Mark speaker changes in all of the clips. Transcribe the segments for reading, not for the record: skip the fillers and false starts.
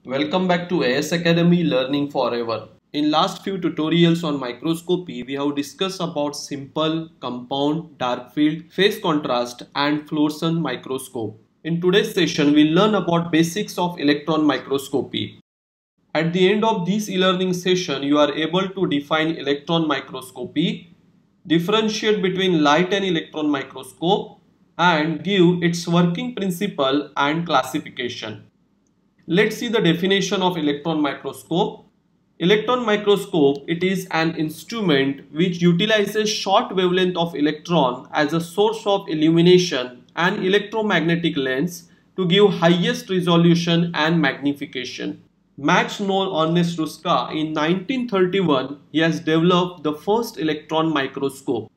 Speaker 1: Welcome back to AS Academy Learning Forever. In last few tutorials on microscopy, we have discussed about simple, compound, dark field, phase contrast and fluorescence microscope. In today's session, we'll learn about basics of electron microscopy. At the end of this e-learning session, you are able to define electron microscopy, differentiate between light and electron microscope, and give its working principle and classification. Let's see the definition of electron microscope. Electron microscope, it is an instrument which utilizes short wavelength of electron as a source of illumination and electromagnetic lens to give highest resolution and magnification. Max known Ernest Ruska in 1931, he has developed the first electron microscope.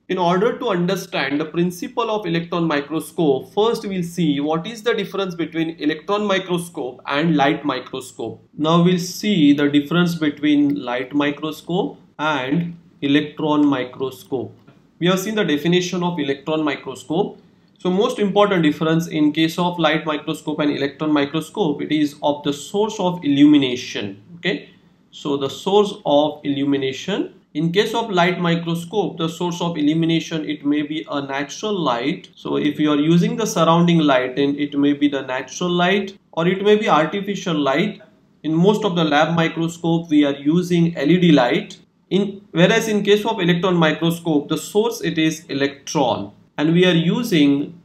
Speaker 1: In order to understand the principle of electron microscope, first we'll see what is the difference between electron microscope and light microscope. Now we'll see the difference between light microscope and electron microscope. We have seen the definition of electron microscope. So most important difference in case of light microscope and electron microscope, it is of the source of illumination. Okay, so the source of illumination. In case of light microscope, the source of illumination, it may be a natural light. So if you are using the surrounding light, then it may be the natural light or it may be artificial light. In most of the lab microscope, we are using LED light. Whereas in case of electron microscope, the source it is electron, and we are using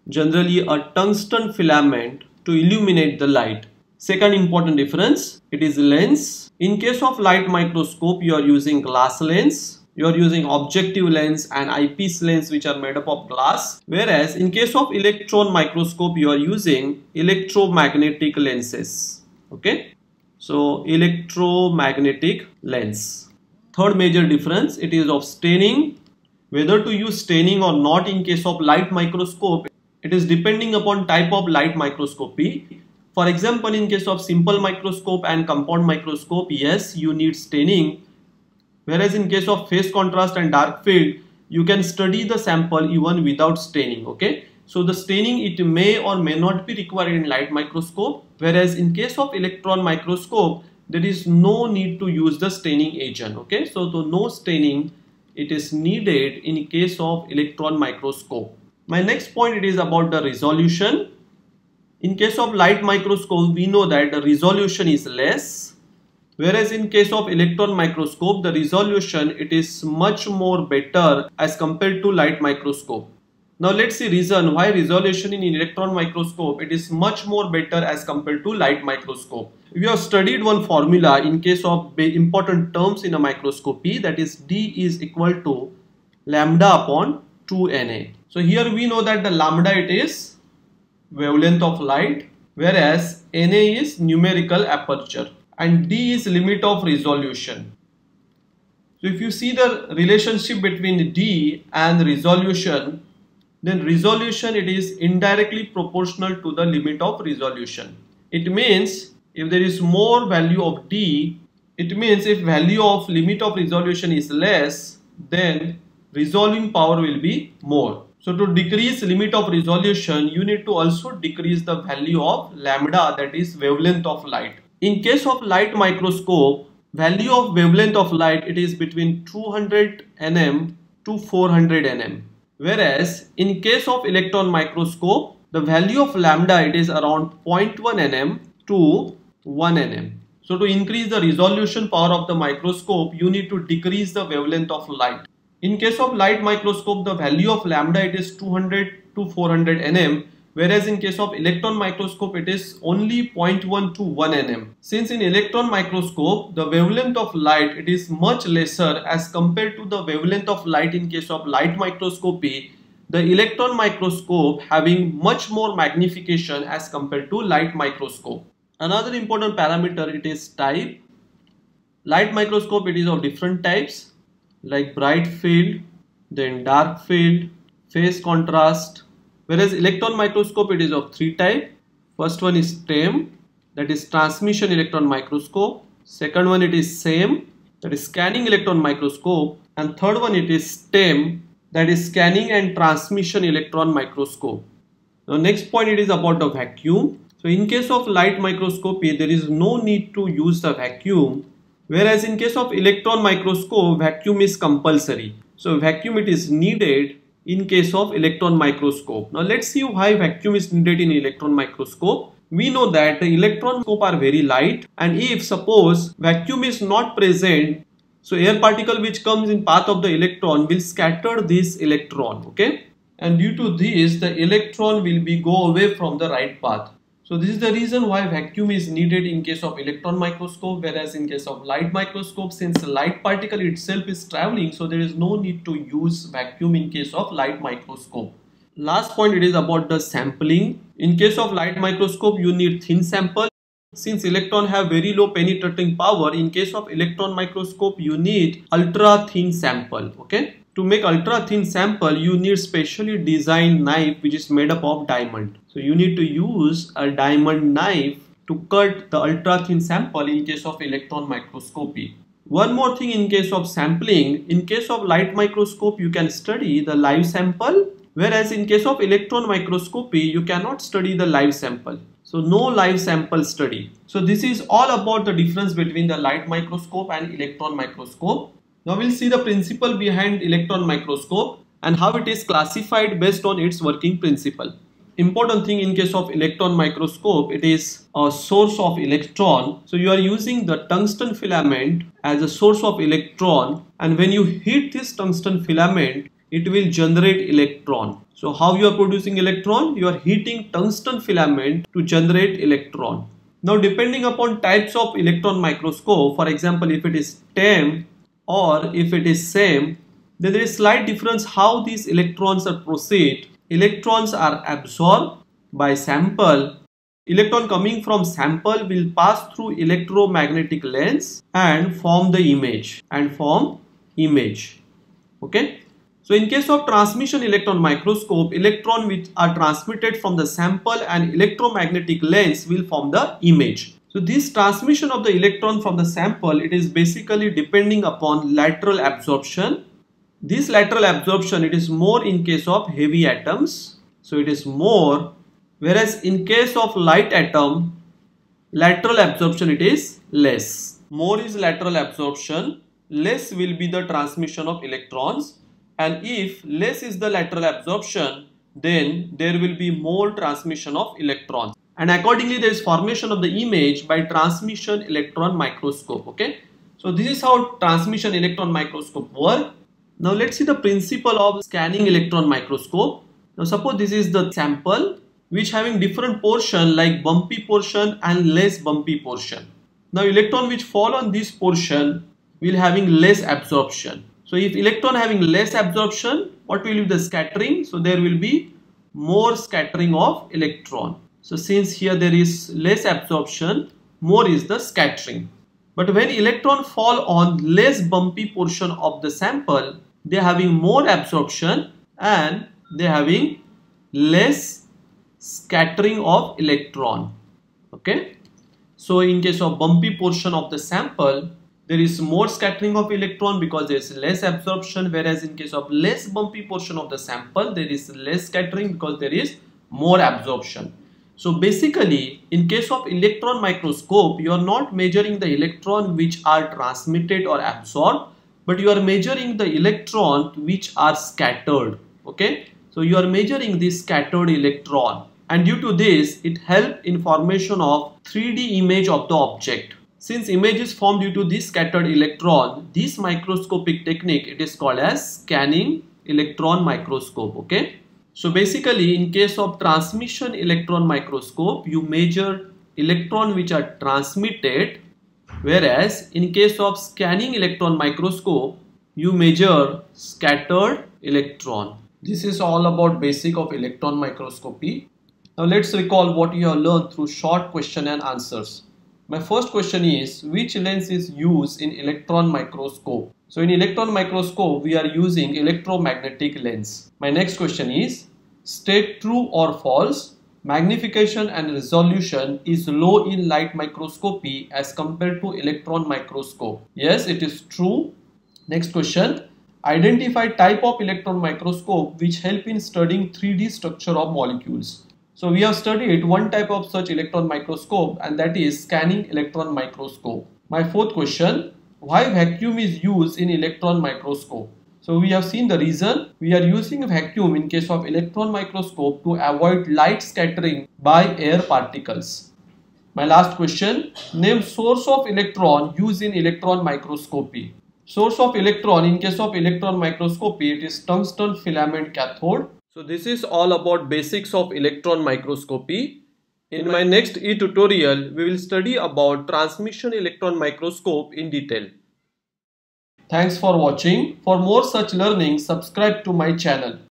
Speaker 1: generally a tungsten filament to illuminate the light. Second important difference, it is lens. In case of light microscope, you are using glass lens, you are using objective lens and eyepiece lens which are made up of glass. Whereas in case of electron microscope, you are using electromagnetic lenses. Okay, so electromagnetic lens. Third major difference, it is of staining. Whether to use staining or not in case of light microscope, it is depending upon type of light microscopy. For example, in case of simple microscope and compound microscope, yes, you need staining. Whereas in case of phase contrast and dark field, you can study the sample even without staining. Okay, so the staining, it may or may not be required in light microscope. Whereas in case of electron microscope, there is no need to use the staining agent. Okay, so the no staining, it is needed in case of electron microscope. My next point, it is about the resolution. In case of light microscope, we know that the resolution is less, whereas in case of electron microscope, the resolution, it is much more better as compared to light microscope. Now let's see reason why resolution in electron microscope, it is much more better as compared to light microscope. We have studied one formula in case of important terms in a microscopy, that is D is equal to lambda upon 2Na. So here we know that the lambda, it is wavelength of light, whereas Na is numerical aperture and D is limit of resolution. So if you see the relationship between D and resolution, then resolution, it is indirectly proportional to the limit of resolution. It means if there is more value of D, it means if value of limit of resolution is less, then resolving power will be more. So to decrease limit of resolution, you need to also decrease the value of lambda, that is wavelength of light. In case of light microscope, value of wavelength of light, it is between 200 nm to 400 nm. Whereas in case of electron microscope, the value of lambda, it is around 0.1 nm to 1 nm. So to increase the resolution power of the microscope, you need to decrease the wavelength of light. In case of light microscope, the value of lambda, it is 200 to 400 nm, whereas in case of electron microscope, it is only 0.1 to 1 nm. Since in electron microscope, the wavelength of light, it is much lesser as compared to the wavelength of light in case of light microscopy, the electron microscope having much more magnification as compared to light microscope. Another important parameter, it is type. Light microscope, it is of different types, like bright field, then dark field, phase contrast. Whereas electron microscope, it is of three types. First one is TEM, that is transmission electron microscope. Second one, it is SEM, that is scanning electron microscope. And third one, it is STEM, that is scanning and transmission electron microscope. Now next point, it is about the vacuum. So in case of light microscopy, there is no need to use the vacuum, whereas in case of electron microscope, vacuum is compulsory. So vacuum it is needed in case of electron microscope. Now let's see why vacuum is needed in electron microscope. We know that the electron microscope are very light, and if suppose vacuum is not present, so air particle which comes in path of the electron will scatter this electron, okay? And due to this, the electron will be go away from the right path. So this is the reason why vacuum is needed in case of electron microscope, whereas in case of light microscope, since the light particle itself is traveling, so there is no need to use vacuum in case of light microscope. Last point, it is about the sampling. In case of light microscope, you need thin sample. Since electron have very low penetrating power, in case of electron microscope, you need ultra thin sample, okay? To make ultra thin sample, you need specially designed knife which is made up of diamond. So you need to use a diamond knife to cut the ultra thin sample in case of electron microscopy. One more thing in case of sampling, in case of light microscope, you can study the live sample, whereas in case of electron microscopy, you cannot study the live sample. So no live sample study. So this is all about the difference between the light microscope and electron microscope. Now we'll see the principle behind electron microscope and how it is classified based on its working principle. Important thing in case of electron microscope, it is a source of electron. So you are using the tungsten filament as a source of electron, and when you heat this tungsten filament, it will generate electron. So how you are producing electron? You are heating tungsten filament to generate electron. Now depending upon types of electron microscope, for example if it is TEM or if it is SEM, then there is slight difference how these electrons are proceed. Electrons are absorbed by sample. Electron coming from sample will pass through electromagnetic lens and form the image okay. So in case of transmission electron microscope, electron which are transmitted from the sample and electromagnetic lens will form the image. So this transmission of the electron from the sample, it is basically depending upon lateral absorption. This lateral absorption, it is more in case of heavy atoms. So it is more, whereas in case of light atom, lateral absorption it is less. More is lateral absorption, less will be the transmission of electrons. And if less is the lateral absorption, then there will be more transmission of electrons. And accordingly, there is formation of the image by transmission electron microscope. Okay. So this is how transmission electron microscope work. Now let's see the principle of scanning electron microscope. Now suppose this is the sample which having different portion like bumpy portion and less bumpy portion. Now electron which fall on this portion will having less absorption. So if electron having less absorption, what will be the scattering? So there will be more scattering of electron. So since here there is less absorption, more is the scattering. But when electron fall on less bumpy portion of the sample, they are having more absorption and they are having less scattering of electron. Okay. So in case of bumpy portion of the sample, there is more scattering of electron because there is less absorption, whereas in case of less bumpy portion of the sample, there is less scattering because there is more absorption. So basically, in case of electron microscope, you are not measuring the electron which are transmitted or absorbed, but you are measuring the electron which are scattered. Okay, so you are measuring the scattered electron, and due to this, it helps in formation of 3D image of the object. Since image is formed due to this scattered electron, this microscopic technique, it is called as scanning electron microscope. Okay. So basically in case of transmission electron microscope, you measure electron which are transmitted, whereas in case of scanning electron microscope, you measure scattered electron. This is all about basic of electron microscopy. Now let's recall what you have learned through short question and answers. My first question is, which lens is used in electron microscope? So in electron microscope, we are using electromagnetic lens. My next question is, state true or false, magnification and resolution is low in light microscopy as compared to electron microscope. Yes, it is true. Next question, identify type of electron microscope which help in studying 3D structure of molecules. So we have studied one type of such electron microscope, and that is scanning electron microscope. My fourth question, why vacuum is used in electron microscope? So we have seen the reason. We are using a vacuum in case of electron microscope to avoid light scattering by air particles. My last question, name source of electron used in electron microscopy. Source of electron in case of electron microscopy, it is tungsten filament cathode. So this is all about basics of electron microscopy. In my next e-tutorial, we will study about transmission electron microscope in detail. Thanks for watching. For more such learning, subscribe to my channel.